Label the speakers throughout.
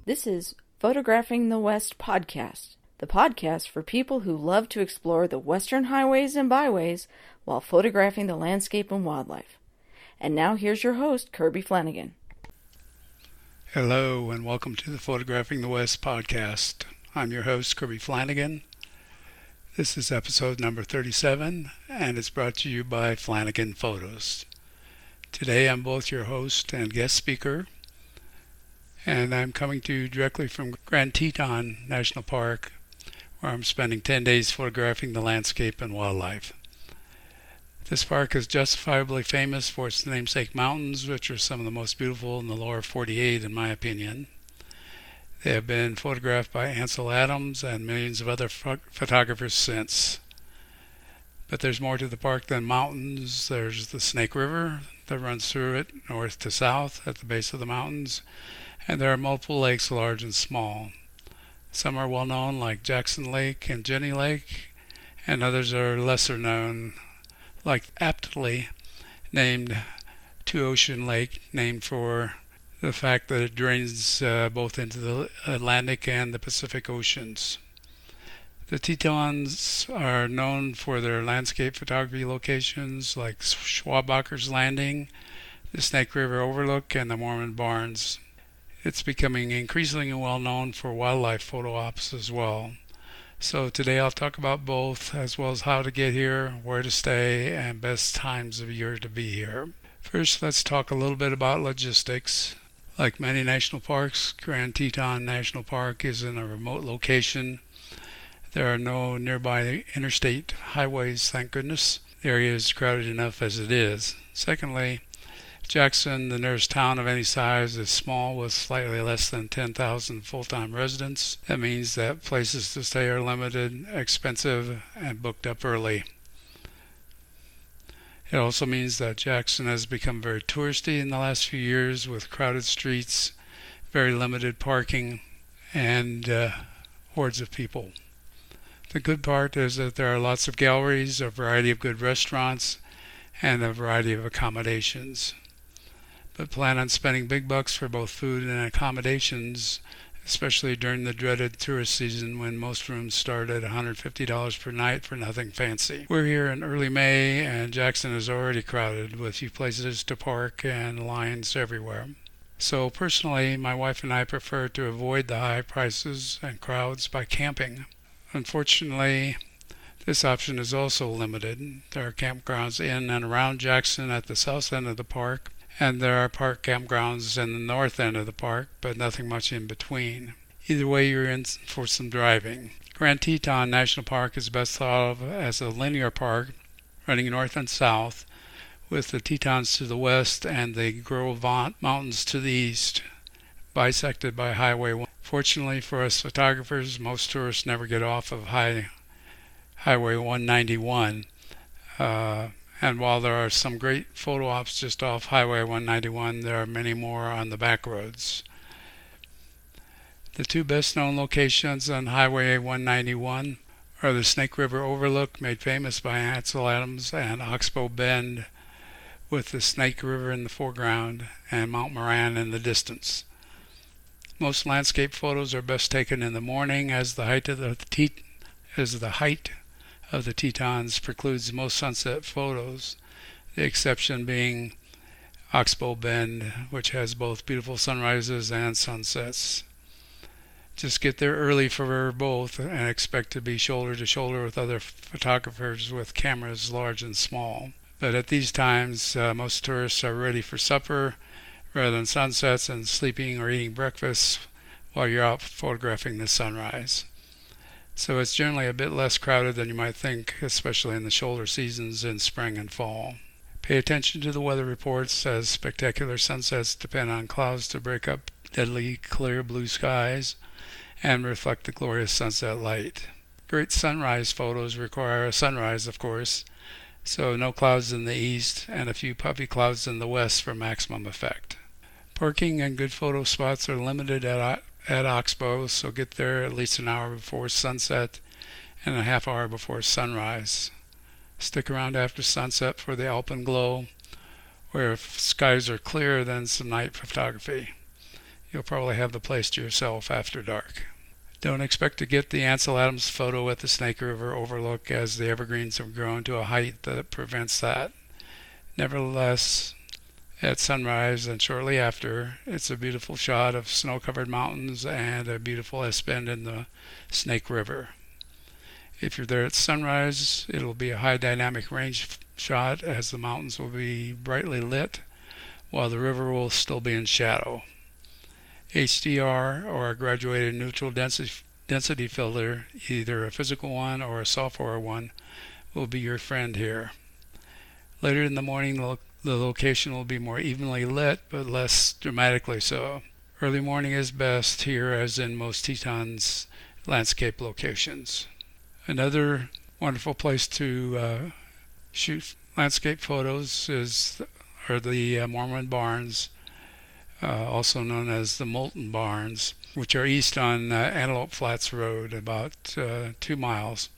Speaker 1: This is Photographing the West podcast, the podcast for people who love to explore the western highways and byways while photographing the landscape and wildlife. And now here's your host, Kirby Flanagan.
Speaker 2: Hello and welcome to the Photographing the West podcast. I'm your host, Kirby Flanagan. This is episode number 37 and it's brought to you by Flanagan Photos. Today I'm both your host and guest speaker, and I'm coming to you directly from Grand Teton National Park, where I'm spending 10 days photographing the landscape and wildlife. This park is justifiably famous for its namesake mountains, which are some of the most beautiful in the lower 48 in my opinion. They have been photographed by Ansel Adams and millions of other photographers since. But there's more to the park than mountains. There's the Snake River that runs through it north to south at the base of the mountains, and there are multiple lakes, large and small. Some are well known, like Jackson Lake and Jenny Lake, and others are lesser known, like aptly named Two Ocean Lake, named for the fact that it drains both into the Atlantic and the Pacific Oceans. The Tetons are known for their landscape photography locations like Schwabacher's Landing, the Snake River Overlook, and the Mormon Barns. It's becoming increasingly well known for wildlife photo ops as well. So today I'll talk about both, as well as how to get here, where to stay, and best times of year to be here. First, let's talk a little bit about logistics. Like many national parks, Grand Teton National Park is in a remote location. There are no nearby interstate highways, thank goodness. The area is crowded enough as it is. Secondly, Jackson, the nearest town of any size, is small with slightly less than 10,000 full-time residents. That means that places to stay are limited, expensive, and booked up early. It also means that Jackson has become very touristy in the last few years with crowded streets, very limited parking, and hordes of people. The good part is that there are lots of galleries, a variety of good restaurants, and a variety of accommodations. But plan on spending big bucks for both food and accommodations, especially during the dreaded tourist season when most rooms start at $150 per night for nothing fancy. We're here in early May and Jackson is already crowded with few places to park and lines everywhere. So personally, my wife and I prefer to avoid the high prices and crowds by camping. Unfortunately, this option is also limited. There are campgrounds in and around Jackson at the south end of the park, and there are park campgrounds in the north end of the park, but nothing much in between. Either way, you're in for some driving. Grand Teton National Park is best thought of as a linear park running north and south, with the Tetons to the west and the Gros Ventre Mountains to the east, bisected by Highway 1. Fortunately for us photographers, most tourists never get off of Highway 191. And while there are some great photo ops just off Highway 191, there are many more on the back roads. The two best known locations on Highway 191 are the Snake River Overlook, made famous by Ansel Adams, and Oxbow Bend, with the Snake River in the foreground and Mount Moran in the distance. Most landscape photos are best taken in the morning, as the height of the Tetons precludes most sunset photos, the exception being Oxbow Bend, which has both beautiful sunrises and sunsets. Just get there early for both and expect to be shoulder to shoulder with other photographers with cameras large and small. But at these times, most tourists are ready for supper rather than sunsets and sleeping or eating breakfast while you're out photographing the sunrise. So it's generally a bit less crowded than you might think, especially in the shoulder seasons in spring and fall. Pay attention to the weather reports, as spectacular sunsets depend on clouds to break up deadly clear blue skies and reflect the glorious sunset light. Great sunrise photos require a sunrise, of course, so no clouds in the east and a few puffy clouds in the west for maximum effect. Parking and good photo spots are limited at Oxbow, so get there at least an hour before sunset and a half hour before sunrise. Stick around after sunset for the alpenglow, where if skies are clear, then some night photography. You'll probably have the place to yourself after dark. Don't expect to get the Ansel Adams photo at the Snake River Overlook, as the evergreens have grown to a height that prevents that. Nevertheless, at sunrise and shortly after, it's a beautiful shot of snow-covered mountains and a beautiful S-bend in the Snake River. If you're there at sunrise, it'll be a high dynamic range shot, as the mountains will be brightly lit while the river will still be in shadow. HDR, or a graduated neutral density filter, either a physical one or a software one, will be your friend here. Later in the morning, the location will be more evenly lit, but less dramatically so. Early morning is best here, as in most Teton's landscape locations. Another wonderful place to shoot landscape photos are the Mormon Barns, also known as the Molten Barns, which are east on Antelope Flats Road, about 2 miles.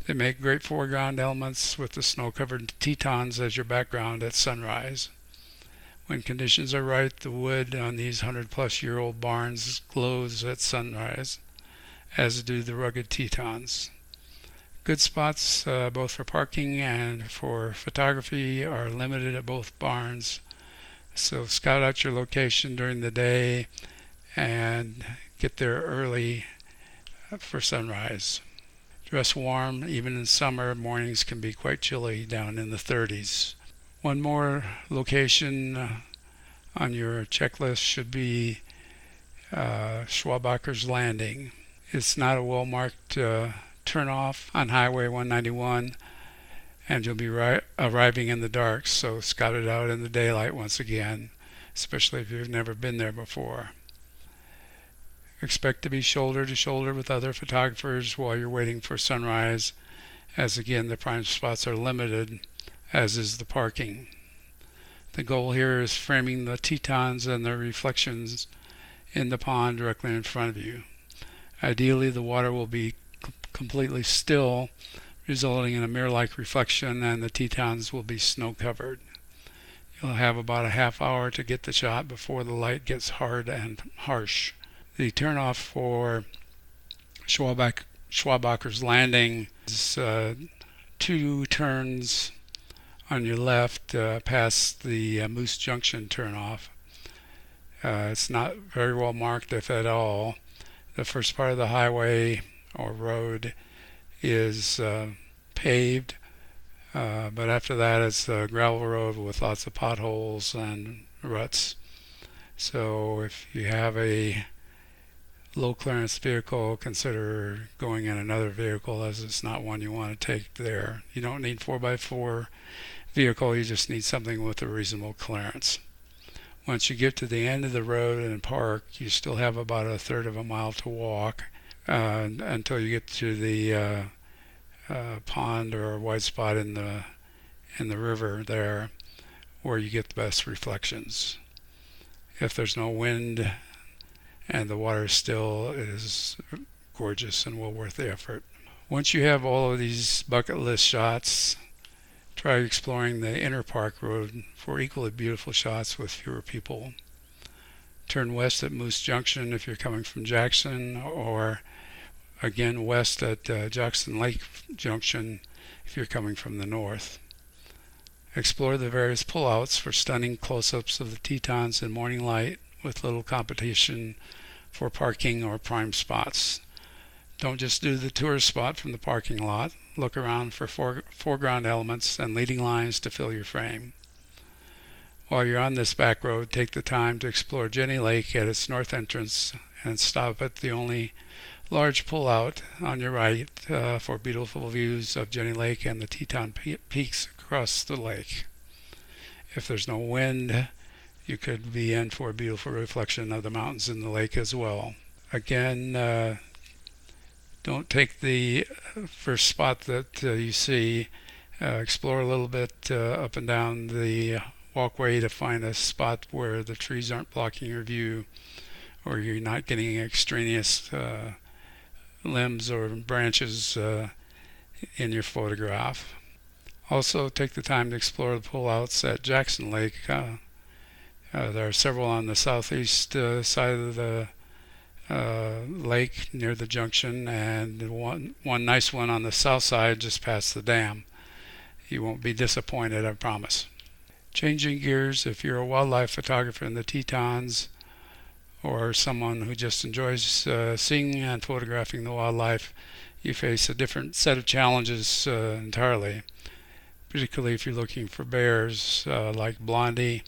Speaker 2: They make great foreground elements with the snow-covered Tetons as your background at sunrise. When conditions are right, the wood on these 100-plus-year-old barns glows at sunrise, as do the rugged Tetons. Good spots both for parking and for photography are limited at both barns, so scout out your location during the day and get there early for sunrise. Dress warm. Even in summer, mornings can be quite chilly, down in the 30s. One more location on your checklist should be Schwabacher's Landing. It's not a well-marked turnoff on Highway 191, and you'll be arriving in the dark, so scout it out in the daylight once again, especially if you've never been there before. Expect to be shoulder to shoulder with other photographers while you're waiting for sunrise, as again the prime spots are limited, as is the parking. The goal here is framing the Tetons and their reflections in the pond directly in front of you. Ideally, the water will be completely still, resulting in a mirror-like reflection, and the Tetons will be snow-covered. You'll have about a half hour to get the shot before the light gets hard and harsh. The turnoff for Schwabacher's Landing is 2 turns on your left past the Moose Junction turnoff. It's not very well marked, if at all. The first part of the highway or road is paved, but after that it's a gravel road with lots of potholes and ruts. So if you have a low clearance vehicle, consider going in another vehicle, as it's not one you want to take there. You don't need 4x4 vehicle, you just need something with a reasonable clearance. Once you get to the end of the road and park, you still have about a third of a mile to walk until you get to the pond or white spot in the river there, where you get the best reflections. If there's no wind and the water still, it is gorgeous and well worth the effort. Once you have all of these bucket list shots, try exploring the inner park road for equally beautiful shots with fewer people. Turn west at Moose Junction if you're coming from Jackson, or again west at Jackson Lake Junction if you're coming from the north. Explore the various pullouts for stunning close-ups of the Tetons in morning light, with little competition for parking or prime spots. Don't just do the tourist spot from the parking lot. Look around for foreground elements and leading lines to fill your frame. While you're on this back road, take the time to explore Jenny Lake at its north entrance and stop at the only large pullout on your right for beautiful views of Jenny Lake and the Teton peaks across the lake. If there's no wind, you could be in for a beautiful reflection of the mountains in the lake as well. Again, don't take the first spot that you see. Explore a little bit up and down the walkway to find a spot where the trees aren't blocking your view, or you're not getting extraneous limbs or branches in your photograph. Also, take the time to explore the pullouts at Jackson Lake. There are several on the southeast side of the lake near the junction, and one nice one on the south side just past the dam. You won't be disappointed, I promise. Changing gears, if you're a wildlife photographer in the Tetons, or someone who just enjoys seeing and photographing the wildlife, you face a different set of challenges entirely, particularly if you're looking for bears like Blondie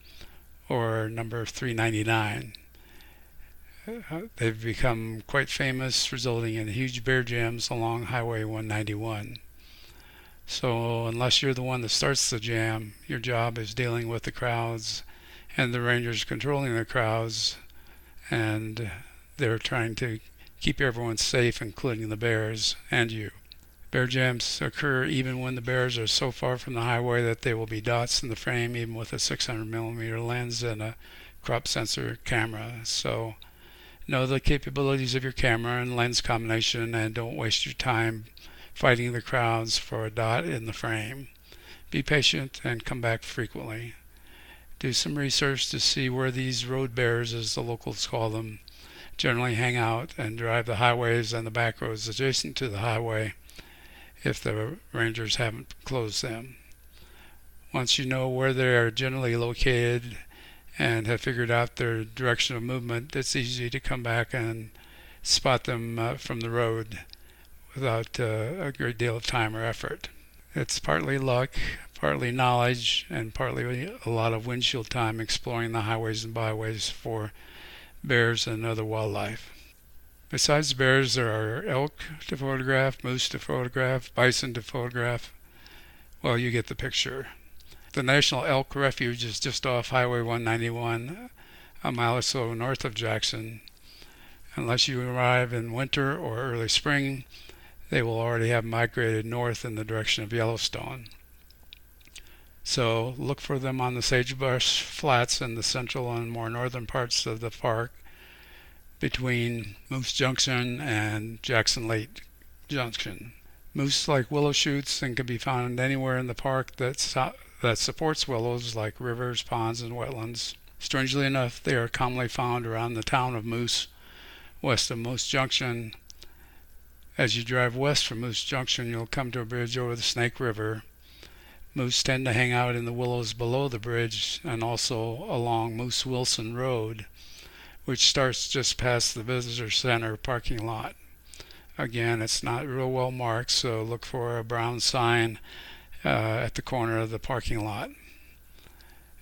Speaker 2: or number 399. They've become quite famous, resulting in huge bear jams along Highway 191. So unless you're the one that starts the jam, your job is dealing with the crowds and the rangers controlling the crowds, and they're trying to keep everyone safe, including the bears and you. Bear jams occur even when the bears are so far from the highway that they will be dots in the frame, even with a 600mm lens and a crop sensor camera. So know the capabilities of your camera and lens combination, and don't waste your time fighting the crowds for a dot in the frame. Be patient and come back frequently. Do some research to see where these road bears, as the locals call them, generally hang out, and drive the highways and the back roads adjacent to the highway if the rangers haven't closed them. Once you know where they are generally located and have figured out their direction of movement, it's easy to come back and spot them from the road without a great deal of time or effort. It's partly luck, partly knowledge, and partly a lot of windshield time exploring the highways and byways for bears and other wildlife. Besides bears, there are elk to photograph, moose to photograph, bison to photograph. Well, you get the picture. The National Elk Refuge is just off Highway 191, a mile or so north of Jackson. Unless you arrive in winter or early spring, they will already have migrated north in the direction of Yellowstone. So look for them on the sagebrush flats in the central and more northern parts of the park between Moose Junction and Jackson Lake Junction. Moose like willow shoots and can be found anywhere in the park that supports willows, like rivers, ponds, and wetlands. Strangely enough, they are commonly found around the town of Moose, west of Moose Junction. As you drive west from Moose Junction, you'll come to a bridge over the Snake River. Moose tend to hang out in the willows below the bridge and also along Moose Wilson Road, which starts just past the visitor center parking lot. Again, it's not real well marked, so look for a brown sign at the corner of the parking lot.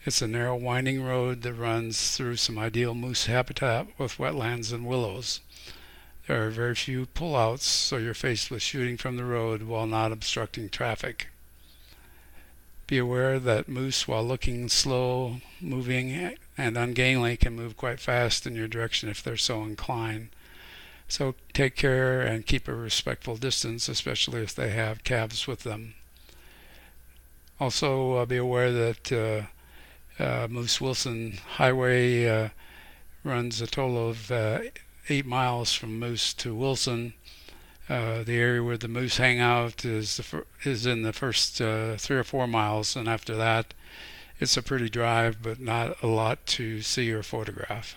Speaker 2: It's a narrow winding road that runs through some ideal moose habitat with wetlands and willows. There are very few pullouts, so you're faced with shooting from the road while not obstructing traffic. Be aware that moose, while looking slow, moving, and ungainly, can move quite fast in your direction if they're so inclined. So take care and keep a respectful distance, especially if they have calves with them. Also, be aware that Moose Wilson Highway runs a total of 8 miles from Moose to Wilson. The area where the moose hang out is in the first 3 or 4 miles, and after that it's a pretty drive, but not a lot to see or photograph.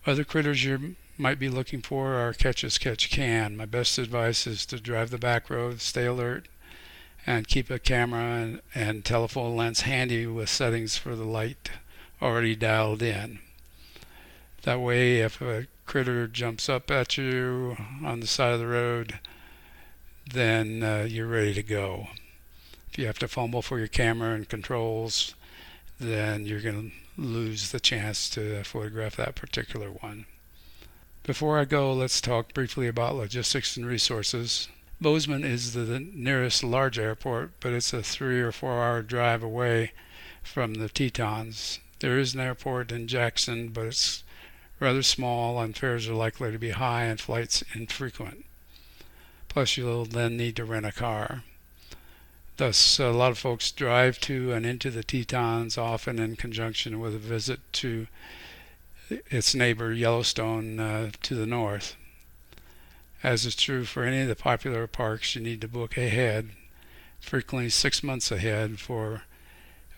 Speaker 2: Other critters you might be looking for are catch as catch can. My best advice is to drive the back road, stay alert, and keep a camera and telephone lens handy with settings for the light already dialed in. That way, if a critter jumps up at you on the side of the road, then you're ready to go. If you have to fumble for your camera and controls, then you're going to lose the chance to photograph that particular one. Before I go, let's talk briefly about logistics and resources. Bozeman is the nearest large airport, but it's a 3 or 4 hour drive away from the Tetons. There is an airport in Jackson, but it's rather small and fares are likely to be high and flights infrequent. Plus you'll then need to rent a car. Thus, a lot of folks drive to and into the Tetons, often in conjunction with a visit to its neighbor Yellowstone to the north. As is true for any of the popular parks, you need to book ahead, frequently 6 months ahead, for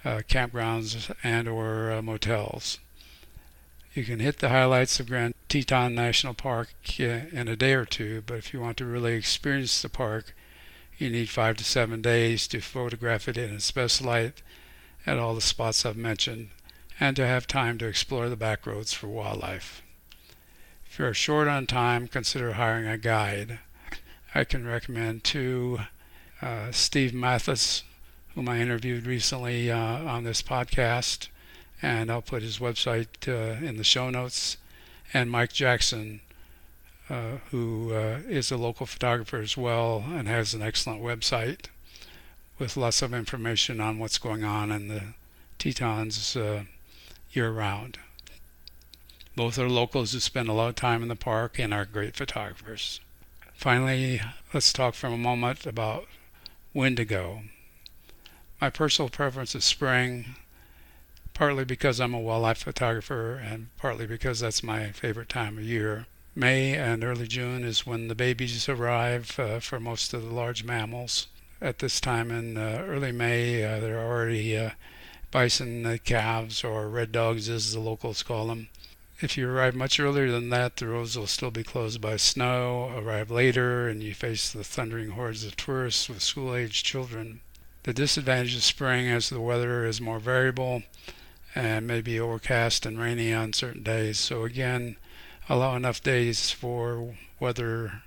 Speaker 2: campgrounds and or motels. You can hit the highlights of Grand Teton National Park in a day or two, but if you want to really experience the park, you need 5 to 7 days to photograph it in its best light at all the spots I've mentioned, and to have time to explore the back roads for wildlife. If you're short on time, consider hiring a guide. I can recommend Steve Mathis, whom I interviewed recently on this podcast, and I'll put his website in the show notes, and Mike Jackson, who is a local photographer as well and has an excellent website with lots of information on what's going on in the Tetons year-round. Both are locals who spend a lot of time in the park and are great photographers. Finally, let's talk for a moment about when to go. My personal preference is spring, partly because I'm a wildlife photographer and partly because that's my favorite time of year. May and early June is when the babies arrive for most of the large mammals. At this time in early May, there are already bison calves, or red dogs as the locals call them. If you arrive much earlier than that, the roads will still be closed by snow. Arrive later and you face the thundering hordes of tourists with school-aged children. The disadvantage of spring is the weather is more variable and may be overcast and rainy on certain days. So again, allow enough days for weather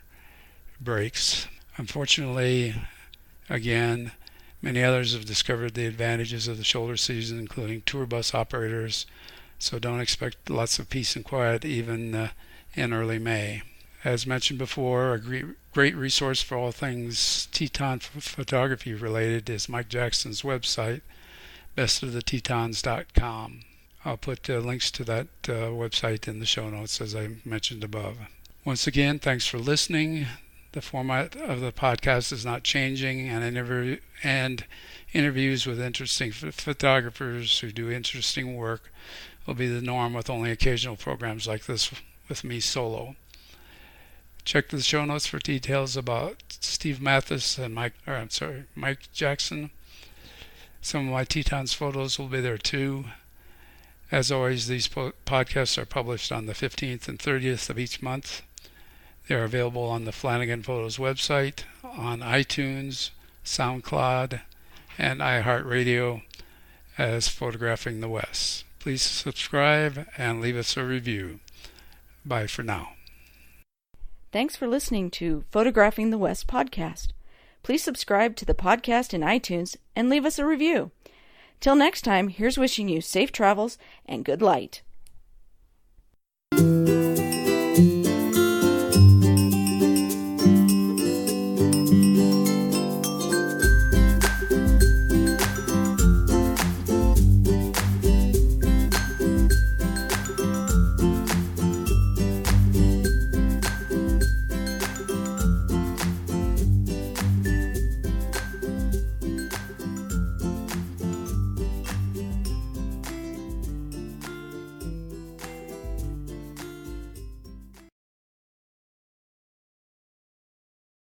Speaker 2: breaks. Unfortunately, again, many others have discovered the advantages of the shoulder season, including tour bus operators, so don't expect lots of peace and quiet even in early May. As mentioned before, a great resource for all things Teton photography related is Mike Jackson's website, bestofthetetons.com. I'll put links to that website in the show notes, as I mentioned above. Once again, thanks for listening. The format of the podcast is not changing, and interviews with interesting photographers who do interesting work will be the norm, with only occasional programs like this with me solo. Check the show notes for details about Steve Mathis and Mike Jackson. Some of my Tetons photos will be there too. As always, these podcasts are published on the 15th and 30th of each month. They are available on the Flanagan Photos website, on iTunes, SoundCloud, and iHeartRadio as Photographing the West. Please subscribe and leave us a review. Bye for now.
Speaker 1: Thanks for listening to Photographing the West podcast. Please subscribe to the podcast in iTunes and leave us a review. Till next time, here's wishing you safe travels and good light.